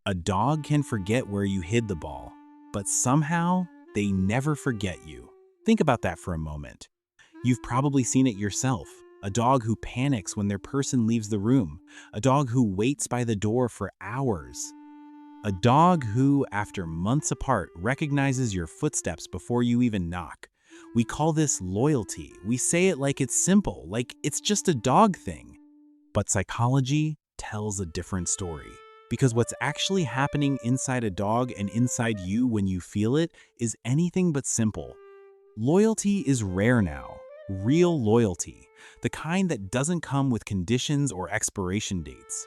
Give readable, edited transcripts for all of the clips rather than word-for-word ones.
A dog can forget where you hid the ball, but somehow they never forget you. Think about that for a moment. You've probably seen it yourself. A dog who panics when their person leaves the room. A dog who waits by the door for hours. A dog who, after months apart, recognizes your footsteps before you even knock. We call this loyalty. We say it like it's simple, like it's just a dog thing. But psychology tells a different story. Because what's actually happening inside a dog and inside you when you feel it is anything but simple. Loyalty is rare now. Real loyalty. The kind that doesn't come with conditions or expiration dates.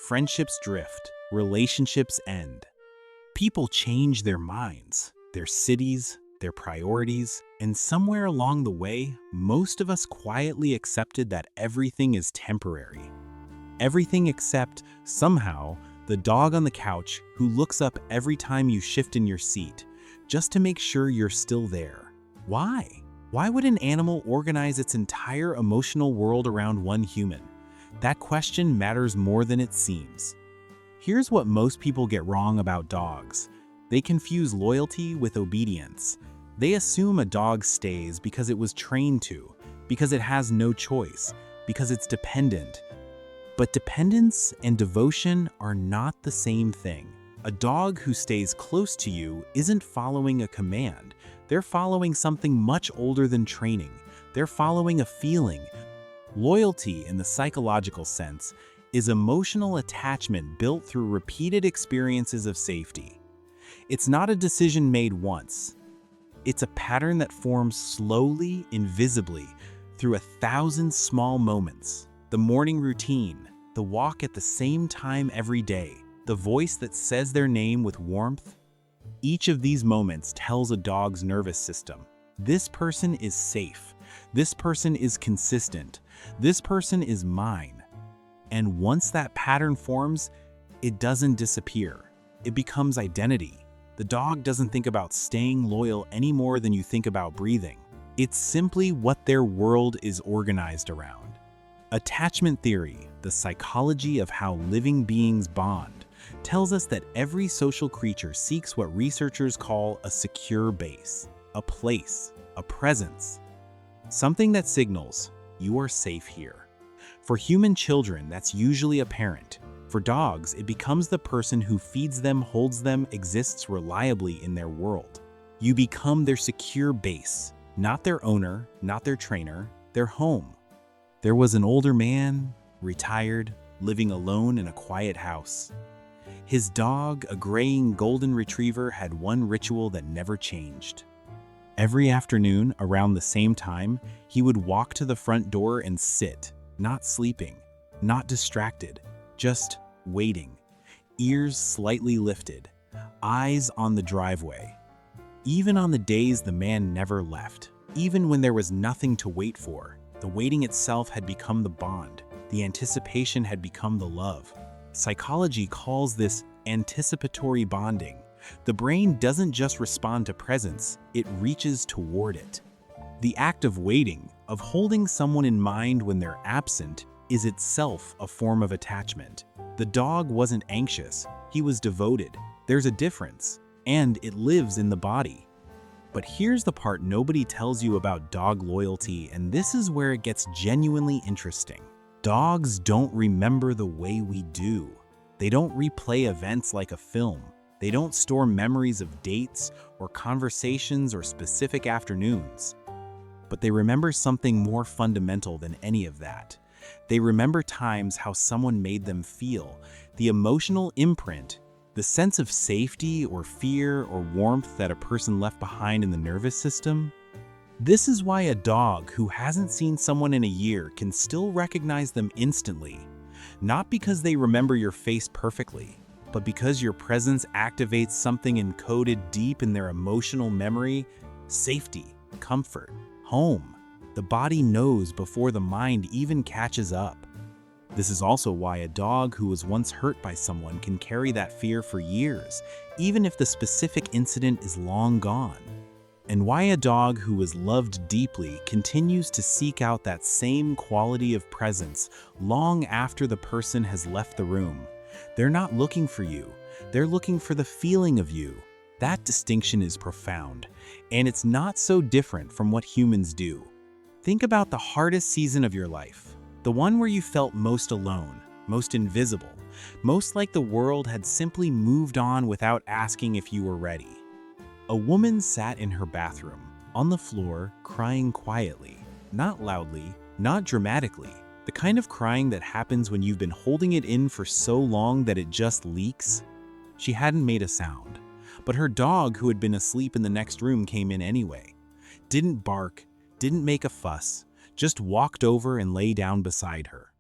Friendships drift. Relationships end. People change their minds, their cities, their priorities, and somewhere along the way, most of us quietly accepted that everything is temporary. Everything except, somehow, the dog on the couch who looks up every time you shift in your seat, just to make sure you're still there. Why? Why would an animal organize its entire emotional world around one human? That question matters more than it seems. Here's what most people get wrong about dogs. They confuse loyalty with obedience. They assume a dog stays because it was trained to, because it has no choice, because it's dependent. But dependence and devotion are not the same thing. A dog who stays close to you isn't following a command. They're following something much older than training. They're following a feeling. Loyalty, in the psychological sense, is emotional attachment built through repeated experiences of safety. It's not a decision made once. It's a pattern that forms slowly, invisibly, through 1,000 small moments. The morning routine, the walk at the same time every day, the voice that says their name with warmth. Each of these moments tells a dog's nervous system, this person is safe, this person is consistent, this person is mine. And once that pattern forms, it doesn't disappear. It becomes identity. The dog doesn't think about staying loyal any more than you think about breathing. It's simply what their world is organized around. Attachment theory, the psychology of how living beings bond, tells us that every social creature seeks what researchers call a secure base, a place, a presence. Something that signals, you are safe here. For human children, that's usually a parent. For dogs, it becomes the person who feeds them, holds them, exists reliably in their world. You become their secure base, not their owner, not their trainer, their home. There was an older man, retired, living alone in a quiet house. His dog, a graying golden retriever, had one ritual that never changed. Every afternoon, around the same time, he would walk to the front door and sit, not sleeping, not distracted, just waiting, ears slightly lifted, eyes on the driveway. Even on the days the man never left, even when there was nothing to wait for, the waiting itself had become the bond, the anticipation had become the love. Psychology calls this anticipatory bonding. The brain doesn't just respond to presence, it reaches toward it. The act of waiting, of holding someone in mind when they're absent, is itself a form of attachment. The dog wasn't anxious, he was devoted. There's a difference, and it lives in the body. But here's the part nobody tells you about dog loyalty, and this is where it gets genuinely interesting. Dogs don't remember the way we do. They don't replay events like a film. They don't store memories of dates or conversations or specific afternoons. But they remember something more fundamental than any of that. They remember times how someone made them feel, the emotional imprint, the sense of safety or fear or warmth that a person left behind in the nervous system. This is why a dog who hasn't seen someone in a year can still recognize them instantly, not because they remember your face perfectly, but because your presence activates something encoded deep in their emotional memory: safety, comfort, home. The body knows before the mind even catches up. This is also why a dog who was once hurt by someone can carry that fear for years, even if the specific incident is long gone. And why a dog who was loved deeply continues to seek out that same quality of presence long after the person has left the room. They're not looking for you. They're looking for the feeling of you. That distinction is profound, and it's not so different from what humans do. Think about the hardest season of your life, the one where you felt most alone, most invisible, most like the world had simply moved on without asking if you were ready. A woman sat in her bathroom, on the floor, crying quietly, not loudly, not dramatically, the kind of crying that happens when you've been holding it in for so long that it just leaks. She hadn't made a sound, but her dog, who had been asleep in the next room, came in anyway. Didn't bark, didn't make a fuss, just walked over and lay down beside her.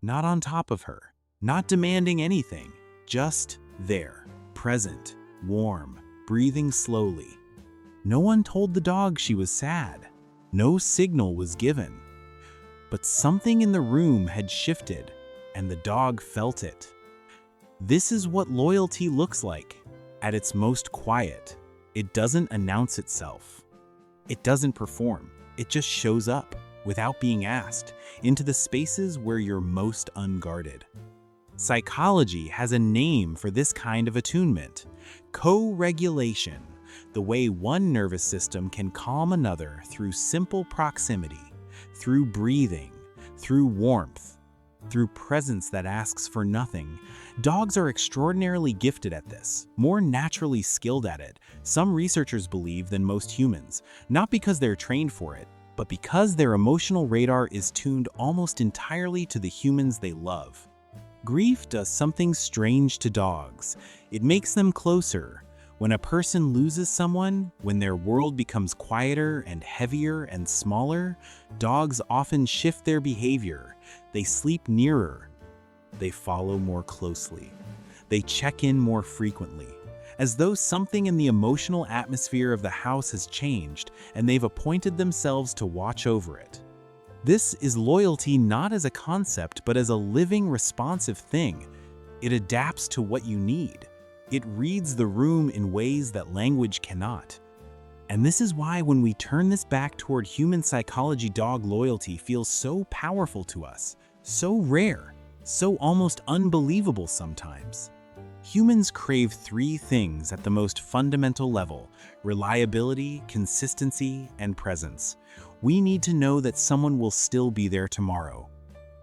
Not on top of her, not demanding anything, just there, present, warm, breathing slowly. No one told the dog she was sad. No signal was given. But something in the room had shifted, and the dog felt it. This is what loyalty looks like. At its most quiet, it doesn't announce itself. It doesn't perform. It just shows up, without being asked, into the spaces where you're most unguarded. Psychology has a name for this kind of attunement: co-regulation, the way one nervous system can calm another through simple proximity, through breathing, through warmth, through presence that asks for nothing. Dogs are extraordinarily gifted at this, more naturally skilled at it, some researchers believe, than most humans, not because they're trained for it, but because their emotional radar is tuned almost entirely to the humans they love. Grief does something strange to dogs. It makes them closer. When a person loses someone, when their world becomes quieter and heavier and smaller, dogs often shift their behavior. They sleep nearer. They follow more closely. They check in more frequently, as though something in the emotional atmosphere of the house has changed and they've appointed themselves to watch over it. This is loyalty not as a concept, but as a living, responsive thing. It adapts to what you need. It reads the room in ways that language cannot. And this is why when we turn this back toward human psychology, dog loyalty feels so powerful to us, so rare, so almost unbelievable sometimes. Humans crave three things at the most fundamental level: reliability, consistency, and presence. We need to know that someone will still be there tomorrow,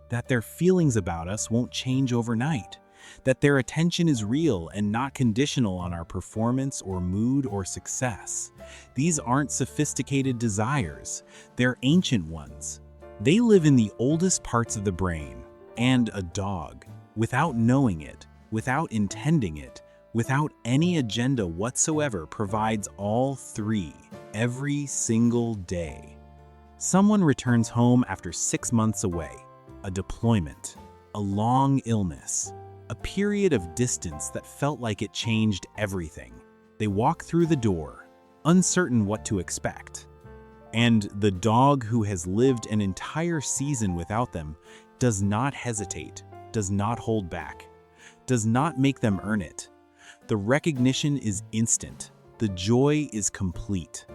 that their feelings about us won't change overnight, that their attention is real and not conditional on our performance or mood or success. These aren't sophisticated desires, they're ancient ones. They live in the oldest parts of the brain, and a dog, without knowing it, without intending it, without any agenda whatsoever, provides all three every single day. Someone returns home after 6 months away, a deployment, a long illness, a period of distance that felt like it changed everything. They walk through the door, uncertain what to expect. And the dog, who has lived an entire season without them, does not hesitate, does not hold back, does not make them earn it. The recognition is instant. The joy is complete.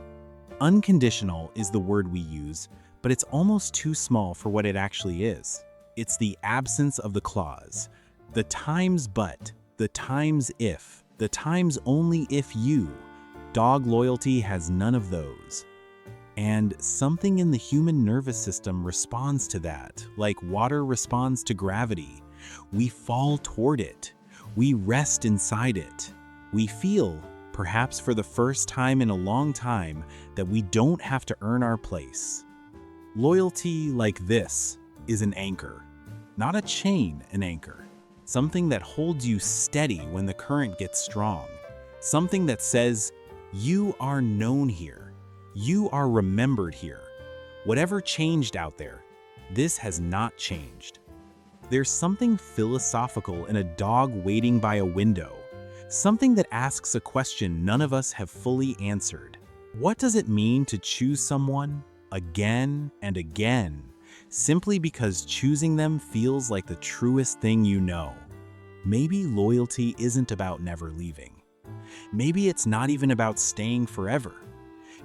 Unconditional is the word we use, but it's almost too small for what it actually is. It's the absence of the clause, the times but, the times if, the times only if you. Dog loyalty has none of those. And something in the human nervous system responds to that, like water responds to gravity. We fall toward it. We rest inside it. We feel, perhaps for the first time in a long time, that we don't have to earn our place. Loyalty like this is an anchor, not a chain, an anchor. Something that holds you steady when the current gets strong. Something that says, you are known here. You are remembered here. Whatever changed out there, this has not changed. There's something philosophical in a dog waiting by a window. Something that asks a question none of us have fully answered. What does it mean to choose someone again and again, simply because choosing them feels like the truest thing you know? Maybe loyalty isn't about never leaving. Maybe it's not even about staying forever.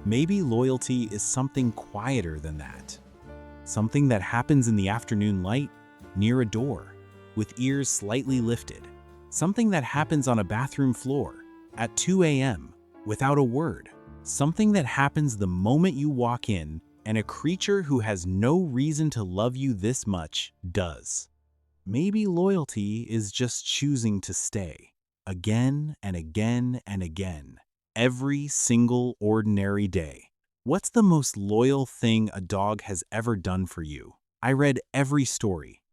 Maybe loyalty is something quieter than that. Something that happens in the afternoon light, near a door, with ears slightly lifted. Something that happens on a bathroom floor at 2 a.m. without a word. Something that happens the moment you walk in and a creature who has no reason to love you this much does. Maybe loyalty is just choosing to stay again and again and again, every single ordinary day. What's the most loyal thing a dog has ever done for you? I read every story,